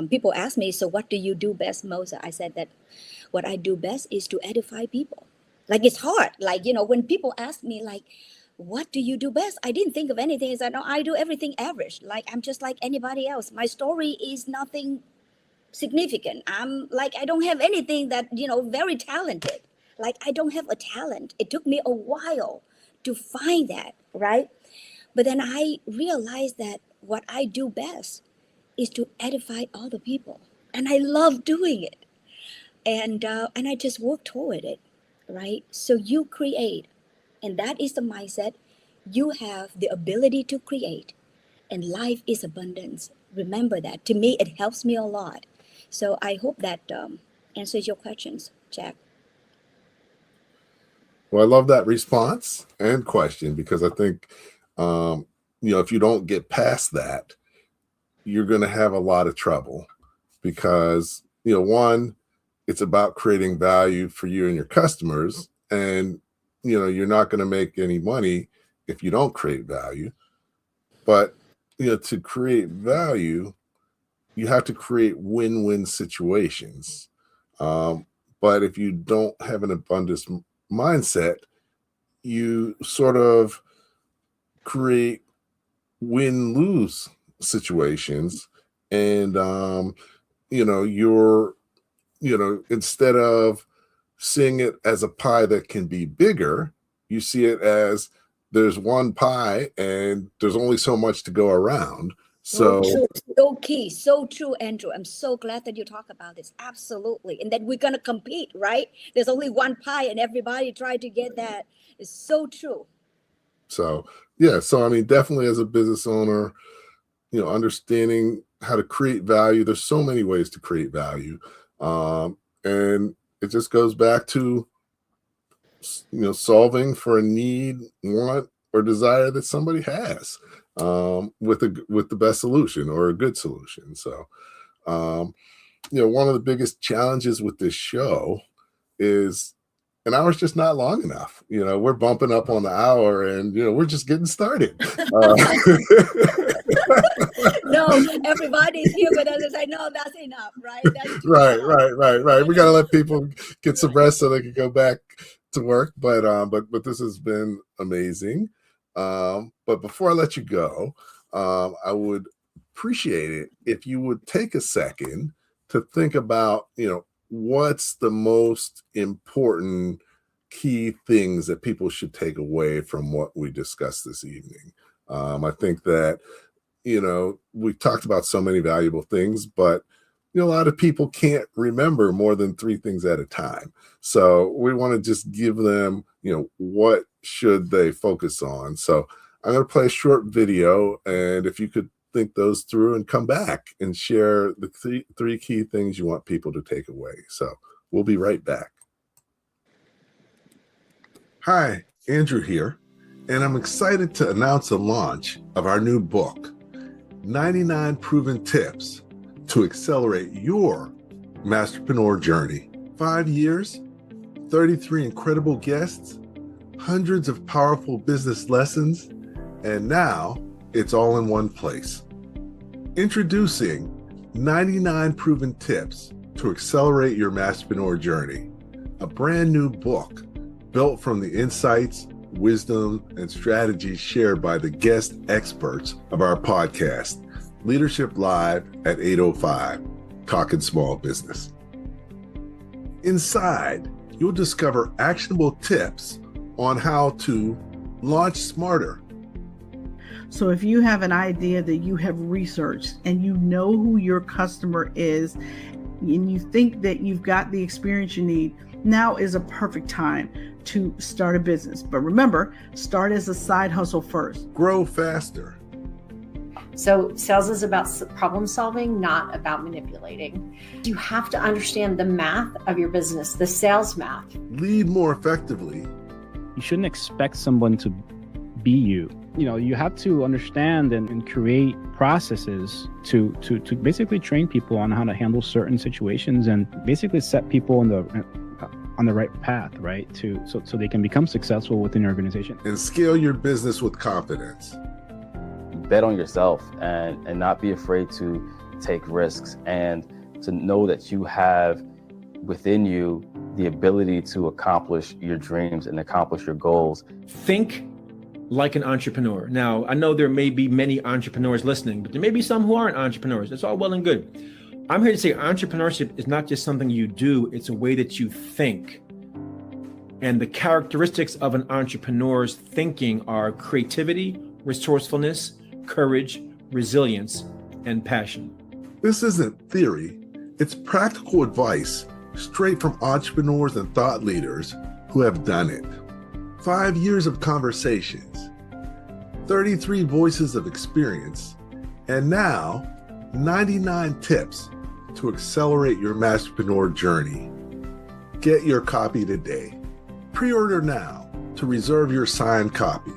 People ask me, so what do you do best, Moza? I said that what I do best is to edify people. Like it's hard. Like, when people ask me, like, what do you do best? I didn't think of anything. I said, no, I do everything average. Like, I'm just like anybody else. My story is nothing significant. I'm like, I don't have anything that, very talented. Like, I don't have a talent. It took me a while to find that, right? But then I realized that what I do best is to edify other people. And I love doing it. And I just work toward it, right? So you create, and that is the mindset. You have the ability to create, and life is abundance. Remember that. To me, it helps me a lot. So I hope that answers your questions, Jack. Well, I love that response and question, because I think, if you don't get past that, you're going to have a lot of trouble, because, one, it's about creating value for you and your customers. And, you're not going to make any money if you don't create value. But, to create value, you have to create win-win situations. But if you don't have an abundance mindset, you sort of create win-lose situations. And, instead of seeing it as a pie that can be bigger, you see it as there's one pie and there's only so much to go around. So true. So key, so true, Andrew. I'm so glad that you talk about this. Absolutely. And that we're going to compete, right? There's only one pie and everybody try to get that. It's so true. So, yeah. So, I mean, definitely as a business owner, understanding how to create value. There's so many ways to create value. And it just goes back to, solving for a need, want, or desire that somebody has, with the best solution or a good solution. So, one of the biggest challenges with this show is an hour's just not long enough. We're bumping up on the hour, and we're just getting started. No, everybody's here with us. I know that's enough, right? That's right. We got to let people get some rest so they can go back to work. But this has been amazing. But before I let you go, I would appreciate it if you would take a second to think about, what's the most important key things that people should take away from what we discussed this evening. I think that, we talked about so many valuable things, but a lot of people can't remember more than 3 things at a time. So we want to just give them, what should they focus on. So I'm going to play a short video, and if you could think those through and come back and share the three key things you want people to take away. So we'll be right back. Hi, Andrew here, and I'm excited to announce the launch of our new book, 99 Proven Tips to Accelerate Your Masterpreneur Journey. 5 years, 33 incredible guests, hundreds of powerful business lessons, and now it's all in one place. Introducing 99 Proven Tips to Accelerate Your Masterpreneur Journey, a brand new book built from the insights, wisdom, and strategies shared by the guest experts of our podcast, Leadership Live at 8:05, Talking Small Business. Inside, you'll discover actionable tips on how to launch smarter. So if you have an idea that you have researched and you know who your customer is, and you think that you've got the experience you need, now is a perfect time to start a business. But remember, start as a side hustle first. Grow faster. So sales is about problem solving, not about manipulating. You have to understand the math of your business, the sales math. Lead more effectively. You shouldn't expect someone to be you. You have to understand and create processes to basically train people on how to handle certain situations and basically set people on the right path, right? So they can become successful within your organization. And scale your business with confidence. Bet on yourself and not be afraid to take risks, and to know that you have within you the ability to accomplish your dreams and accomplish your goals. Think like an entrepreneur. Now, I know there may be many entrepreneurs listening, but there may be some who aren't entrepreneurs. It's all well and good. I'm here to say entrepreneurship is not just something you do, it's a way that you think. And the characteristics of an entrepreneur's thinking are creativity, resourcefulness, courage, resilience, and passion. This isn't theory, it's practical advice straight from entrepreneurs and thought leaders who have done it. 5 years of conversations, 33 voices of experience, And now, 99 tips to accelerate your masterpreneur journey. Get your copy today. Pre-order now to reserve your signed copy.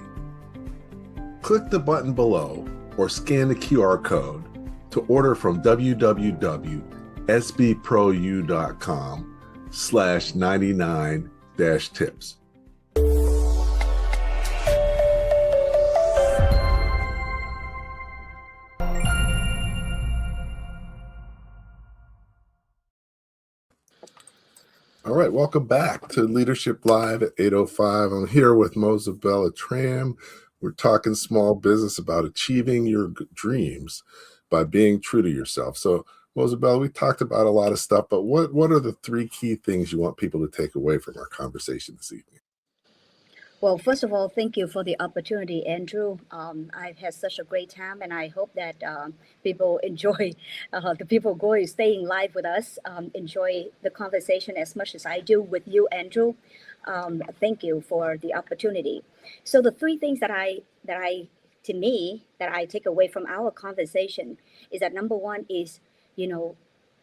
Click the button below or scan the QR code to order from www.sbpro.com/99-tips. All right, welcome back to Leadership Live at 8:05. I'm here with Moza-Bella Tram. We're talking small business about achieving your dreams by being true to yourself. So, Moza-Bella, we talked about a lot of stuff, but what are the 3 key things you want people to take away from our conversation this evening? Well, first of all, thank you for the opportunity, Andrew. I've had such a great time, and I hope that people enjoy, the people going, staying live with us, enjoy the conversation as much as I do with you, Andrew. Thank you for the opportunity. So the 3 things that I take away from our conversation is that number 1 is,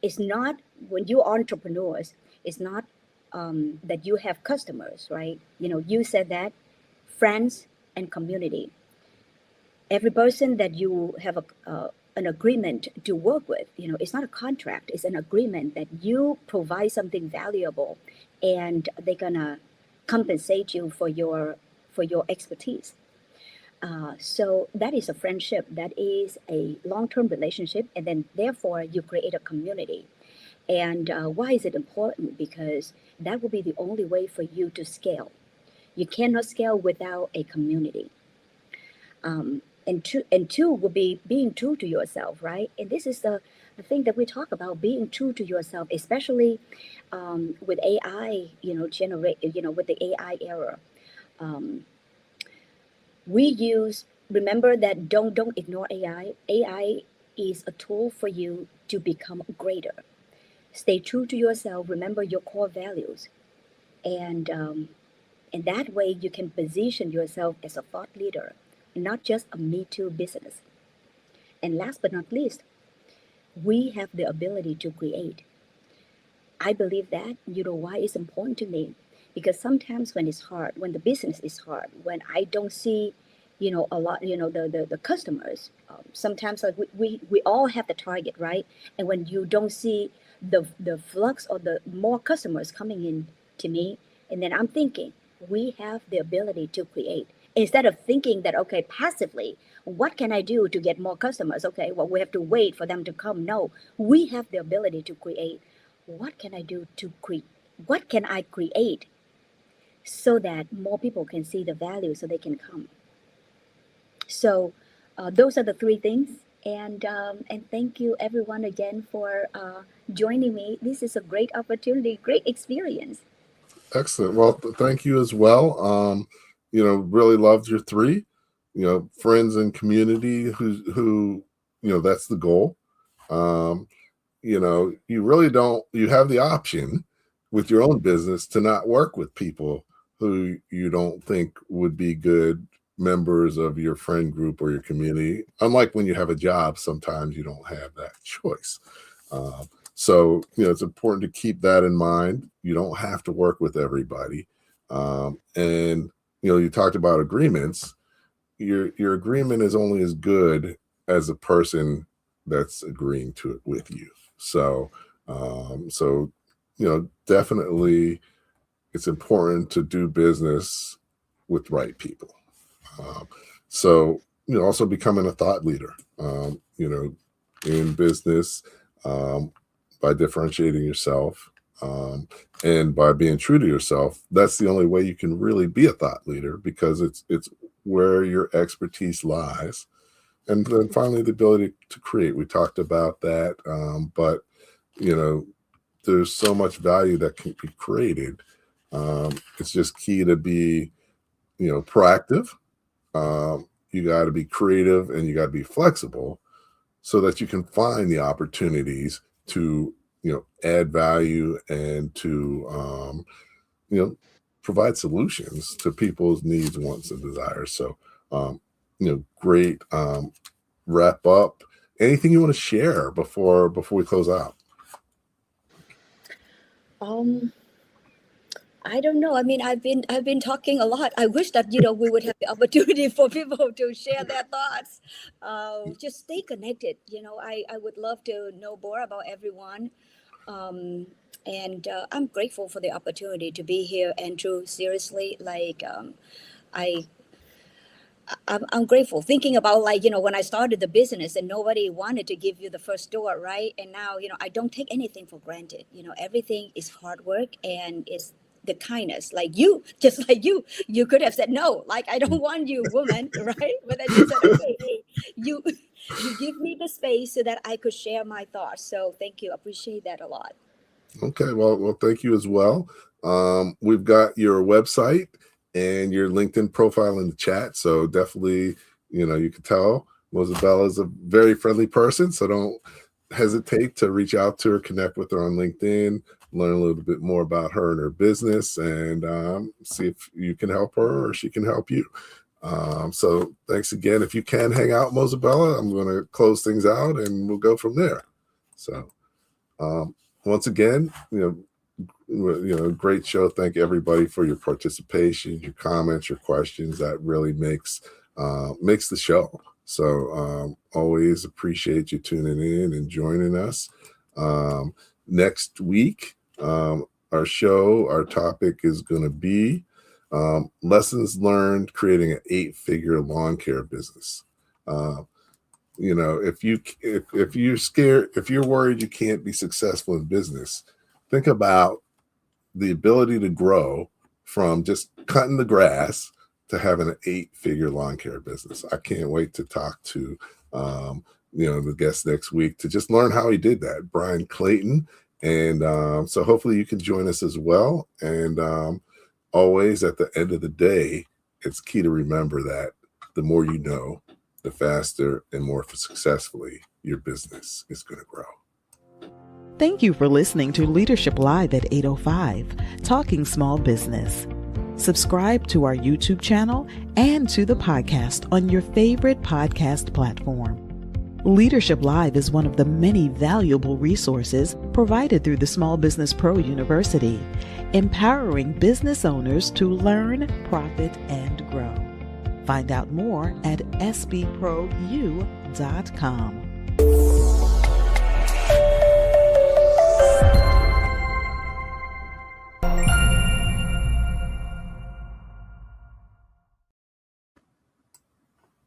it's not, when you're entrepreneurs, it's not that you have customers, right? You said that friends and community. Every person that you have an agreement to work with, it's not a contract, it's an agreement that you provide something valuable and they're gonna compensate you for your expertise. So that is a friendship, that is a long-term relationship, and then therefore you create a community. And why is it important? Because that will be the only way for you to scale. You cannot scale without a community. And two will be being true to yourself, right? And this is the thing that we talk about, being true to yourself, especially with AI, with the AI era. Remember that don't ignore AI. AI is a tool for you to become greater. Stay true to yourself. Remember your core values, and that way you can position yourself as a thought leader, not just a Me Too business. And last but not least, we have the ability to create. I believe that. You know why it's important to me? Because sometimes when it's hard, when the business is hard, when I don't see, a lot, the customers. Sometimes like we all have the target, right? And when you don't see the flux or the more customers coming in to me, and then I'm thinking we have the ability to create, instead of thinking that, okay, passively, what can I do to get more customers? Okay, well, we have to wait for them to come. No, we have the ability to create. What can I do to create? What can I create so that more people can see the value so they can come? So those are the 3 things. And thank you everyone again for joining me. This is a great opportunity, great experience. Excellent. Well, thank you as well. Really loved your 3, friends and community who that's the goal. You really don't, you have the option with your own business to not work with people who you don't think would be good members of your friend group or your community. Unlike when you have a job, sometimes you don't have that choice. So, it's important to keep that in mind. You don't have to work with everybody. And, you talked about agreements. Your agreement is only as good as the person that's agreeing to it with you. So, definitely it's important to do business with right people. So, also becoming a thought leader, in business, by differentiating yourself, and by being true to yourself. That's the only way you can really be a thought leader, because it's where your expertise lies. And then finally, the ability to create. We talked about that, but there's so much value that can be created. It's just key to be, proactive. You got to be creative, and you got to be flexible, so that you can find the opportunities to, add value and to, provide solutions to people's needs, wants, and desires. So, great wrap up. anything you want to share before we close out? I don't know. I mean, I've been talking a lot. I wish that we would have the opportunity for people to share their thoughts. Just stay connected. I would love to know more about everyone. And I'm grateful for the opportunity to be here, Andrew. Seriously, I I'm grateful thinking about when I started the business and nobody wanted to give you the first door, right? And now I don't take anything for granted. Everything is hard work and it's the kindness. Like you, just like you could have said no, like I don't want you, woman, right? But then you said, okay, hey, you give me the space so that I could share my thoughts. So thank you, appreciate that a lot. Okay, well, thank you as well. We've got your website and your LinkedIn profile in the chat. So definitely, you can tell Moza-Bella is a very friendly person. So don't hesitate to reach out to her, connect with her on LinkedIn, learn a little bit more about her and her business, and see if you can help her or she can help you. So thanks again. If you can hang out, Moza-Bella, I'm going to close things out and we'll go from there. So once again, great show. Thank everybody for your participation, your comments, your questions. That really makes the show. So always appreciate you tuning in and joining us. Next week, our topic is going to be lessons learned creating an 8-figure lawn care business. If you're scared, if you're worried you can't be successful in business, think about the ability to grow from just cutting the grass to having an 8-figure lawn care business. I can't wait to talk to the guest next week to just learn how he did that, Brian Clayton. And so hopefully you can join us as well. And always at the end of the day, it's key to remember that the more you know, the faster and more successfully your business is going to grow. Thank you for listening to Leadership Live at 805, Talking Small Business. Subscribe to our YouTube channel and to the podcast on your favorite podcast platform. Leadership Live is one of the many valuable resources provided through the Small Business Pro University, empowering business owners to learn, profit, and grow. Find out more at sbpro.u.com.